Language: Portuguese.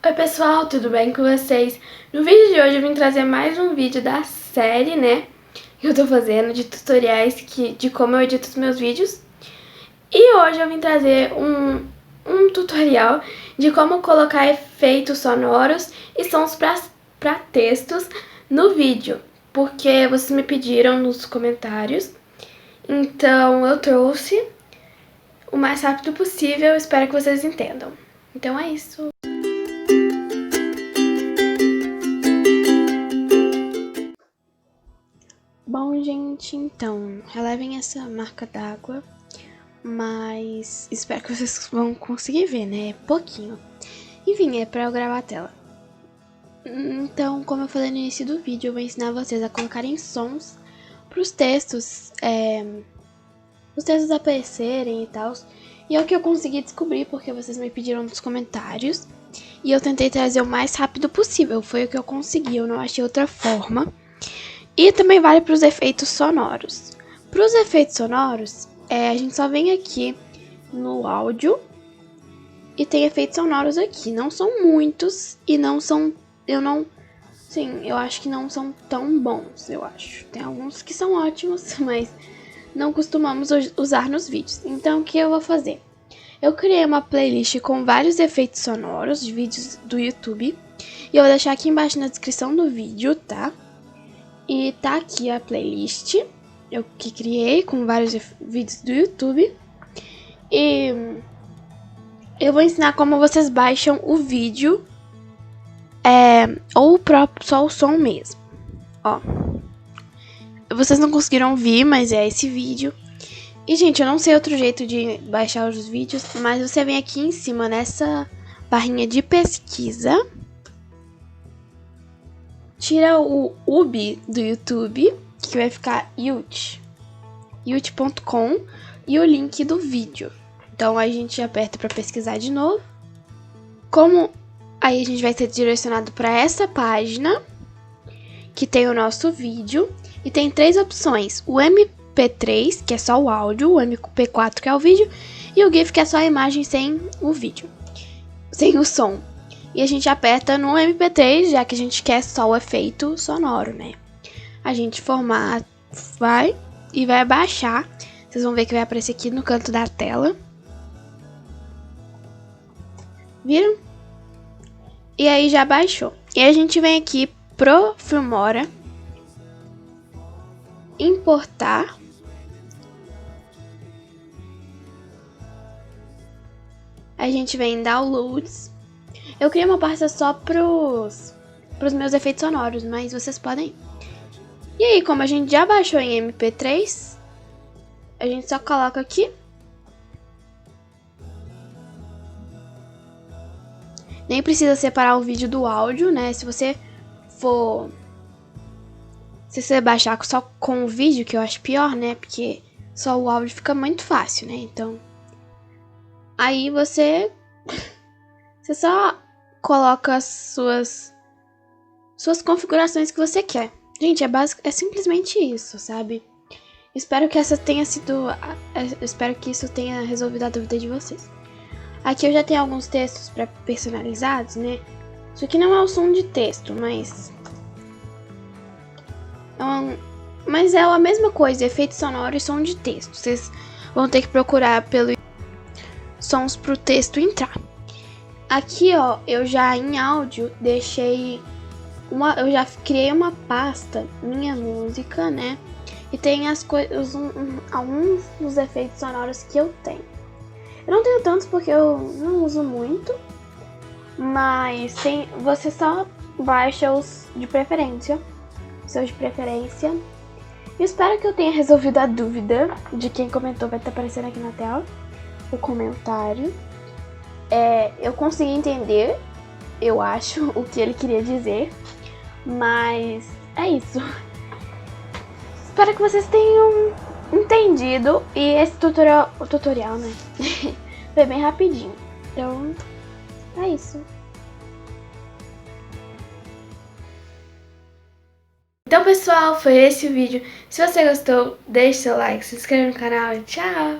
Oi pessoal, tudo bem com vocês? No vídeo de hoje eu vim trazer mais um vídeo da série, né? Que eu tô fazendo de tutoriais de como eu edito os meus vídeos. E hoje eu vim trazer um tutorial de como colocar efeitos sonoros e sons pra textos no vídeo. Porque vocês me pediram nos comentários. Então eu trouxe o mais rápido possível, espero que vocês entendam. Então é isso. Bom, gente, então, relevem essa marca d'água, mas espero que vocês vão conseguir ver, né? Pouquinho. Enfim, é pra eu gravar a tela. Então, como eu falei no início do vídeo, eu vou ensinar vocês a colocarem sons pros textos, os textos aparecerem e tal. E é o que eu consegui descobrir, porque vocês me pediram nos comentários. E eu tentei trazer o mais rápido possível, foi o que eu consegui, eu não achei outra forma. E também vale para os efeitos sonoros. Para os efeitos sonoros, a gente só vem aqui no áudio e tem efeitos sonoros aqui. Não são muitos e não são, eu acho que não são tão bons, eu acho. Tem alguns que são ótimos, mas não costumamos usar nos vídeos. Então, o que eu vou fazer? Eu criei uma playlist com vários efeitos sonoros de vídeos do YouTube e eu vou deixar aqui embaixo na descrição do vídeo, tá? E tá aqui a playlist, eu que criei com vários vídeos do YouTube. E eu vou ensinar como vocês baixam o vídeo, ou só o som mesmo. Ó, vocês não conseguiram ver, mas é esse vídeo. E, gente, eu não sei outro jeito de baixar os vídeos, mas você vem aqui em cima nessa barrinha de pesquisa. Tira o UB do YouTube, que vai ficar youtube.com e o link do vídeo. Então a gente aperta para pesquisar de novo. Como aí a gente vai ser direcionado para essa página, que tem o nosso vídeo. E tem três opções: o MP3, que é só o áudio, o MP4, que é o vídeo, e o GIF, que é só a imagem sem o vídeo, sem o som. E a gente aperta no MP3, já que a gente quer só o efeito sonoro, né? A gente vai baixar. Vocês vão ver que vai aparecer aqui no canto da tela. Viram? E aí já baixou. E a gente vem aqui pro Filmora, importar. A gente vem em Downloads. Eu criei uma pasta só pros meus efeitos sonoros, mas vocês podem. E aí, como a gente já baixou em MP3, a gente só coloca aqui. Nem precisa separar o vídeo do áudio, né? Se você baixar só com o vídeo, que eu acho pior, né? Porque só o áudio fica muito fácil, né? Então, aí você só coloca as suas configurações que você quer. Gente, é simplesmente isso, sabe? Espero que espero que isso tenha resolvido a dúvida de vocês. Aqui eu já tenho alguns textos personalizados, né? Isso aqui não é o som de texto, mas é a mesma coisa, efeito sonoro e som de texto. Vocês vão ter que procurar pelo sons pro texto entrar. Aqui, ó, eu já em áudio eu já criei uma pasta, minha música, né? E tem alguns dos efeitos sonoros que eu tenho. Eu não tenho tantos porque eu não uso muito, mas você só baixa os de preferência, seus de preferência. Eu espero que eu tenha resolvido a dúvida de quem comentou, vai estar aparecendo aqui na tela o comentário. Eu consegui entender, eu acho, o que ele queria dizer, mas é isso. Espero que vocês tenham entendido e esse tutorial, né, foi bem rapidinho. Então, é isso. Então, pessoal, foi esse o vídeo. Se você gostou, deixe seu like, se inscreva no canal e tchau!